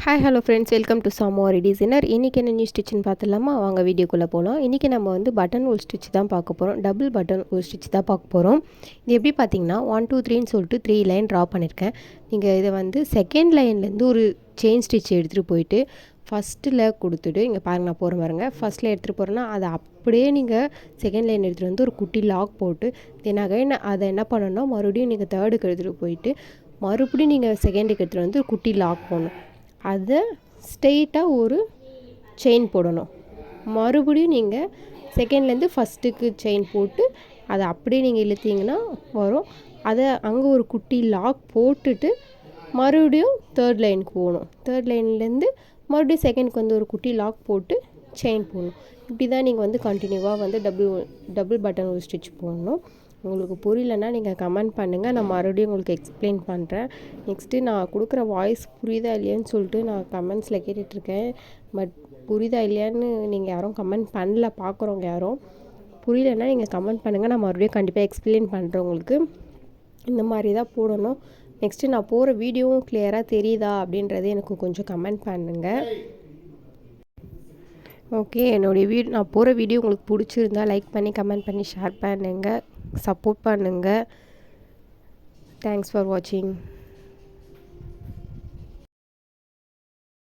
Hi hello friends, welcome to சம்மோரி designer. இன்றைக்கி என்ன நியூ ஸ்டிச்சுன்னு பார்த்துலாமா? வாங்க வீடியோக்குள்ளே போகலாம். இன்றைக்கி நம்ம வந்து பட்டன் ஹோல் ஸ்டிச் தான் பார்க்க போகிறோம். டபுள் பட்டன் ஹோல் ஸ்டிச் தான் பார்க்க போகிறோம். இது எப்படி பார்த்தீங்கன்னா 1 2 3ன்னு சொல்லிட்டு 3 லைன் ட்ரா பண்ணியிருக்கேன். நீங்கள் இதை வந்து செகண்ட் லைன்லேருந்து ஒரு செயின் ஸ்டிச் எடுத்துகிட்டு போயிட்டு ஃபஸ்ட்டில் கொடுத்துட்டு இங்கே பாருங்கள், நான் போகிற பாருங்க. ஃபஸ்ட்டில் எடுத்துகிட்டு போகிறேன்னா அதை அப்படியே நீங்கள் செகண்ட் லைன் எடுத்துகிட்டு வந்து ஒரு குட்டி லாக் போட்டு தென் அகைன் அதை என்ன பண்ணணும்னா மறுபடியும் நீங்கள் தேர்டுக்கு எடுத்துகிட்டு போயிட்டு மறுபடியும் நீங்கள் செகண்டுக்கு எடுத்துகிட்டு வந்து ஒரு குட்டி லாக் போடணும். அதை ஸ்ட்ரெயிட்டாக ஒரு செயின் போடணும். மறுபடியும் நீங்கள் செகண்ட்லேருந்து ஃபஸ்ட்டுக்கு செயின் போட்டு அதை அப்படியே நீங்கள் இழுத்தீங்கன்னா வரும். அதை அங்கே ஒரு குட்டி லாக் போட்டுட்டு மறுபடியும் தேர்ட் லைனுக்கு போகணும். தேர்ட் லைன்லேருந்து மறுபடியும் செகண்டுக்கு வந்து ஒரு குட்டி லாக் போட்டு செயின் போடணும். இப்படி தான் நீங்கள் வந்து கண்டினியூவாக வந்து டபுள் பட்டன் ஒரு ஸ்டிச் போடணும். உங்களுக்கு புரியலன்னா நீங்கள் கமெண்ட் பண்ணுங்கள், நான் மறுபடியும் உங்களுக்கு எக்ஸ்பிளைன் பண்ணுறேன். நெக்ஸ்ட்டு நான் கொடுக்குற வாய்ஸ் புரியுதா இல்லையான்னு சொல்லிட்டு நான் கமெண்ட்ஸில் கேட்டுட்ருக்கேன். பட் புரியுதா இல்லையான்னு நீங்கள் யாரும் கமெண்ட் பண்ணல, பார்க்குறவங்க யாரும். புரியலன்னா நீங்கள் கமெண்ட் பண்ணுங்கள், நான் மறுபடியும் கண்டிப்பாக எக்ஸ்பிளைன் பண்ணுறேன் உங்களுக்கு. இந்த மாதிரி தான் போடணும். நெக்ஸ்ட்டு நான் போகிற வீடியோவும் கிளியராக தெரியுதா அப்படின்றதே எனக்கு கொஞ்சம் கமெண்ட் பண்ணுங்கள். ஓகே, நான் போகிற வீடியோ உங்களுக்கு பிடிச்சிருந்தா லைக் பண்ணி கமெண்ட் பண்ணி ஷேர் பண்ணுங்கள், சப்போர்ட் பண்ணுங்கள். தேங்க்ஸ் ஃபார் வாட்சிங்.